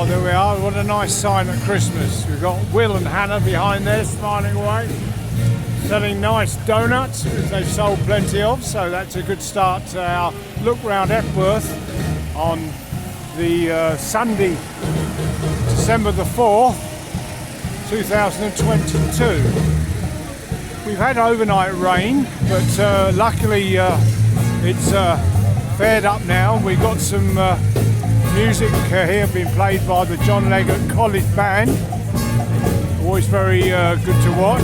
Oh, there we are. What a nice sign at Christmas. We've got Will and Hannah behind there smiling away, selling nice donuts, which they've sold plenty of, so that's a good start to our look round Epworth on the Sunday, December the 4th, 2022. We've had overnight rain, but luckily it's fared up now. We've got some music here being played by the John Leggett College Band. Always very good to watch.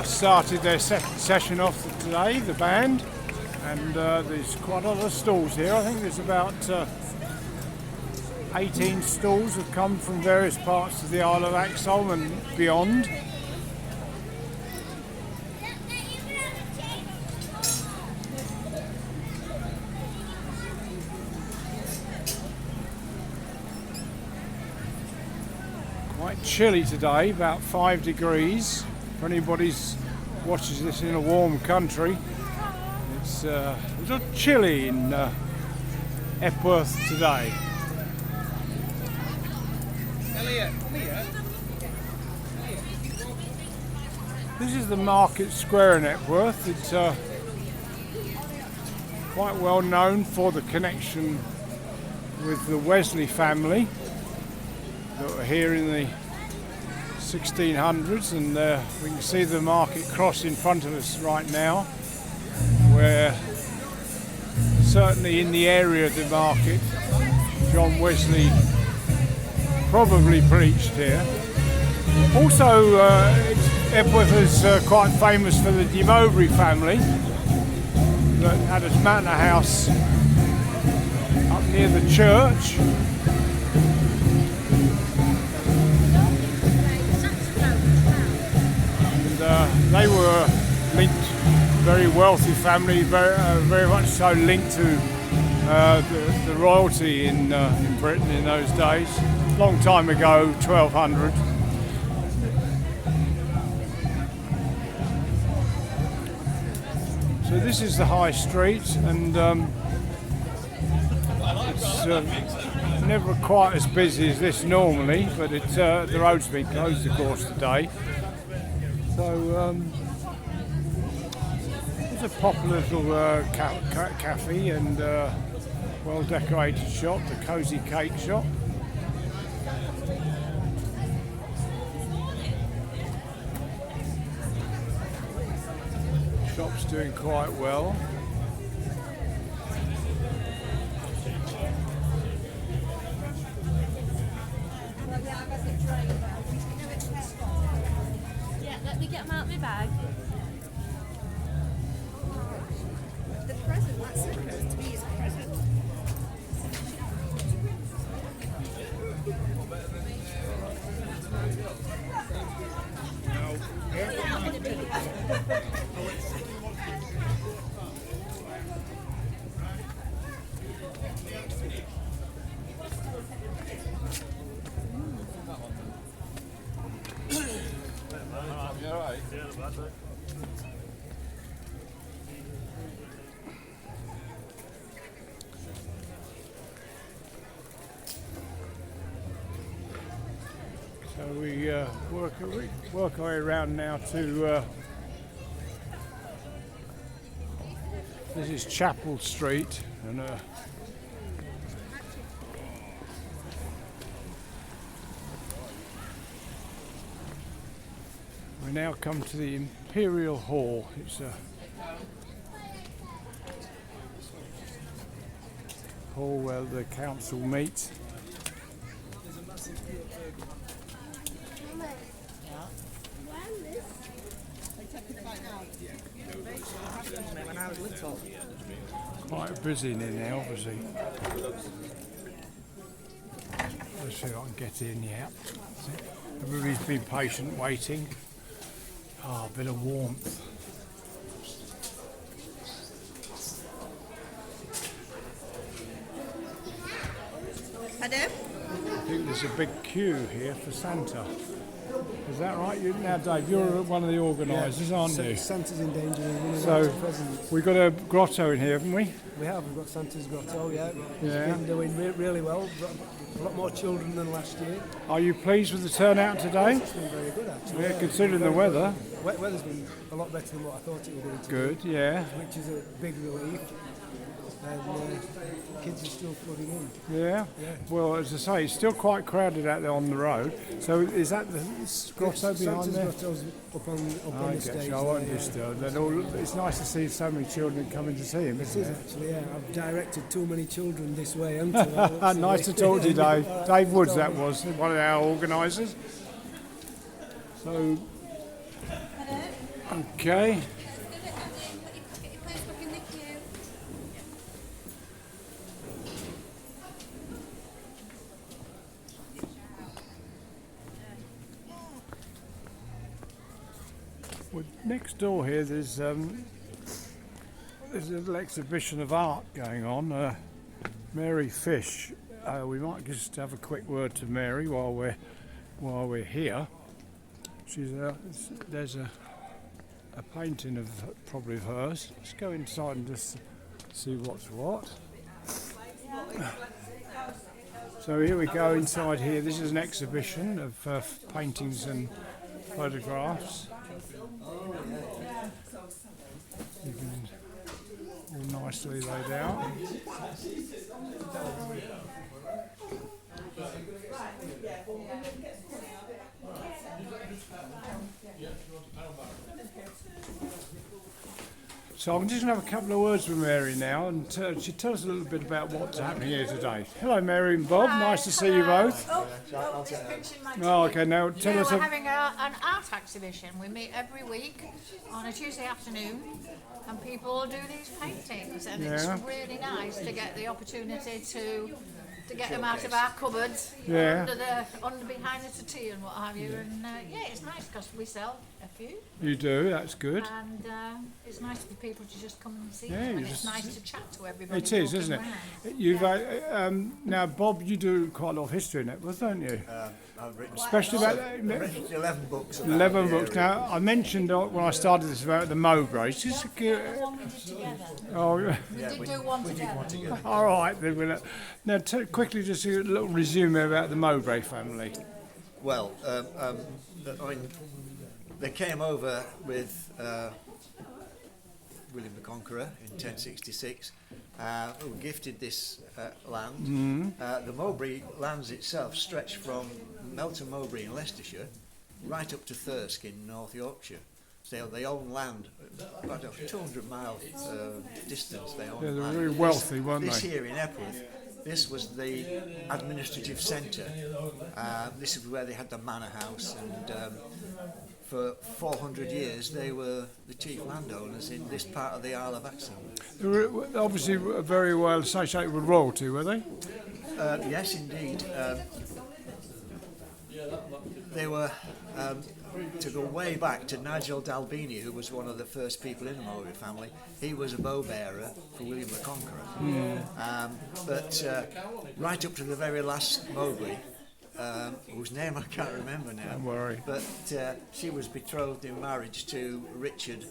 Started their second session off today, the band, and there's quite a lot of stalls here. I think there's about 18 stalls have come from various parts of the Isle of Axholme and beyond. Quite chilly today, about 5 degrees. For anybody's watches this in a warm country, it's a little chilly in Epworth today. This is the Market Square in Epworth. It's quite well known for the connection with the Wesley family that were here in the 1600s, and we can see the market cross in front of us right now, where certainly in the area of the market John Wesley probably preached here. Also Epworth is quite famous for the De Mowbray family that had a manor house up near the church. They were linked, very wealthy family, very much so linked to the royalty in Britain in those days. Long time ago, 1200. So this is the High Street, and it's never quite as busy as this normally, but it's the road's been closed, of course, today. So it's a popular little cafe and well-decorated shop, the Cosy Cake Shop. Shop's doing quite well. Let me get them out of my bag. The present, that's supposed to be his present. So we work our way around now to this is Chapel Street, and We now come to the Imperial Hall. It's a hall where the council meets. Quite busy in here now, obviously. Let's see if I can get in yet. Everybody's been patient, waiting. Ah, a bit of warmth. Pardon? I think there's a big queue here for Santa. Is that right? Now, Dave, you're one of the organisers, aren't you? Santa's in danger of running out So of presents. we've got a grotto in here, haven't we? We have. We've got Santa's Grotto, yeah. Yeah. It's been doing really well. A lot more children than last year. Are you pleased with the turnout today? It's been very good, actually. Yeah, considering the weather. Weather's been a lot better than what I thought it would be today, Good, yeah. which is a big relief. And kids are still flooding in. Yeah. Well, as I say, it's still quite crowded out there on the road. So is that the grotto behind Santa's there? Grotto's up on I the get stage. you. I won't disturb. It's nice to see so many children coming to see him, It isn't is it? actually, yeah. I've directed too many children this way, haven't I? Nice to talk to you, Dave. All right, Dave Woods, Tom. that was one of our organisers. So, okay. Well, next door here, there's a little exhibition of art going on. Mary Fish. We might just have a quick word to Mary while we're here. There's a painting of probably of hers. Let's go inside and just see what's what. So here we go inside here. This is an exhibition of paintings and photographs. You can all nicely laid out. So I'm just going to have a couple of words with Mary now, and she tell us a little bit about what's happening here today. Hello, Mary and Bob. Nice to see you both. Just pinching my Oh, teeth. okay. Now tell Yeah, us. we're having an art exhibition. We meet every week on a Tuesday afternoon, and people do these paintings, and Yeah. it's really nice to get the opportunity to get them out of our cupboards, Yeah. under behind the settee and what have you. And yeah, it's nice because we sell a few, You do. That's good. and it's nice for people to just come and see Yeah, them, you and it's just- nice to chat to everybody. It is, walking isn't it? round. You've now, Bob. You do quite a lot of history in Epworth, don't you? I've written Especially about I've written 11 books. about 11 the books. area. Now, I mentioned when I started this about the Mowbrays. Just One we did together. oh, We did do one We did together. one together. all right. Then we'll, now, quickly, just a little resume about the Mowbray family. Well, I mean, they came over with William the Conqueror in 1066, who gifted this land. The Mowbray lands itself stretched from Melton Mowbray in Leicestershire right up to Thirsk in North Yorkshire. So they own land about a 200-mile distance. They own Yeah, they're land. very wealthy, weren't This they? here in Epworth, this was the administrative centre. This is where they had the manor house, and for 400 years they were the chief landowners in this part of the Isle of Axholme. They were obviously very well associated with royalty, were they? Yes, indeed. They were, to go way back to Nigel d'Albini, who was one of the first people in the Mowbray family. He was a bow bearer for William the Conqueror. But right up to the very last Mowbray, whose name I can't remember now. Don't worry. But she was betrothed in marriage to Richard,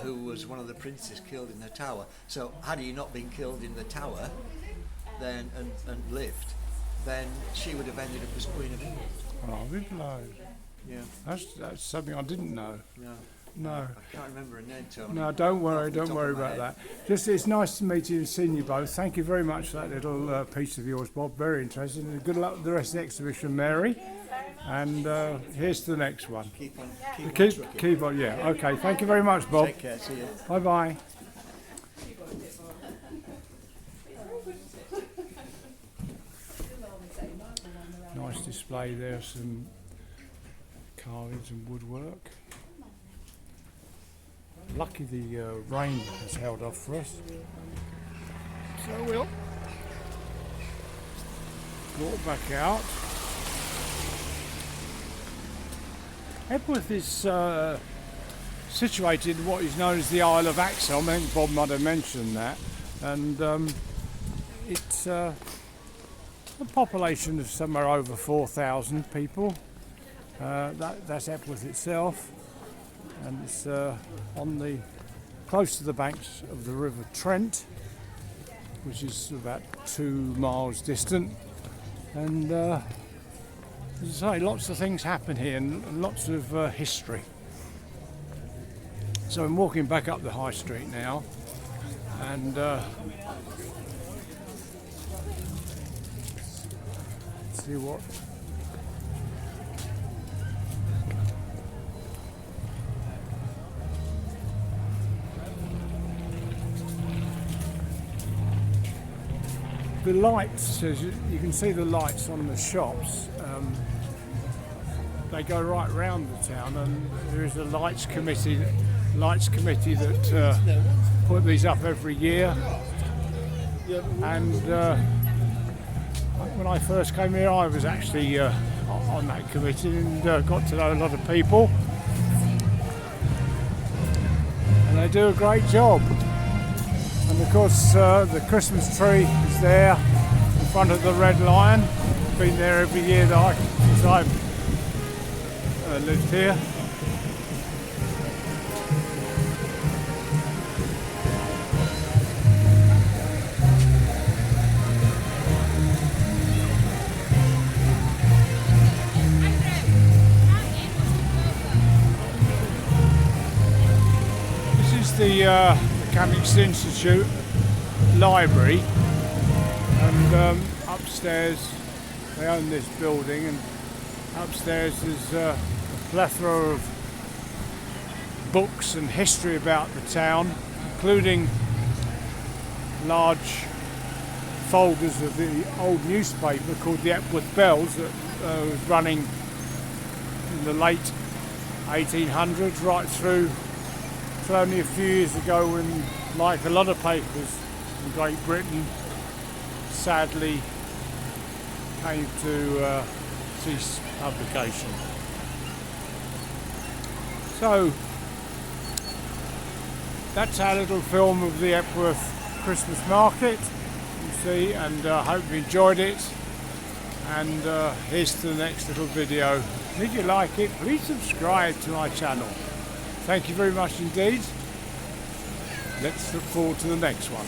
who was one of the princes killed in the Tower. So had he not been killed in the Tower, then and lived, then she would have ended up as Queen of England. Oh, good load. Yeah. That's something I didn't know. No. No. I can't remember her name, Tony. No, don't worry, Off the don't top worry of my about head. that. Just, it's nice to meet you and seeing you both. Thank you very much for that little piece of yours, Bob. Very interesting. And good luck with the rest of the exhibition, Mary. And here's to the next one. Keep on trucking. Keep on, yeah. Okay, thank you very much, Bob. Take care. See you. Bye bye. Nice display there, some carvings and woodwork. Lucky the rain has held off for us. So we'll walk back out. Epworth is situated in what is known as the Isle of Axholme. I think Bob might have mentioned that. And it's a population of somewhere over 4,000 people. That's Epworth itself. And it's close to the banks of the River Trent, which is about 2 miles distant. And as I say, lots of things happen here and lots of history. So I'm walking back up the high street now, and see what the lights, as you can see the lights on the shops, they go right round the town, and there is a lights committee that put these up every year. And when I first came here, I was actually on that committee and got to know a lot of people, and they do a great job. And of course the Christmas tree is there in front of the Red Lion. Been there every year since I've lived here. This is the Mechanics Institute library, and upstairs they own this building, and upstairs is a plethora of books and history about the town, including large folders of the old newspaper called the Epworth Bells that was running in the late 1800s right through to only a few years ago, when, like a lot of papers in Great Britain, sadly came to cease publication. So that's our little film of the Epworth Christmas market, you see, and I hope you enjoyed it. And here's to the next little video. And if you like it, please subscribe to my channel. Thank you very much indeed. Let's look forward to the next one.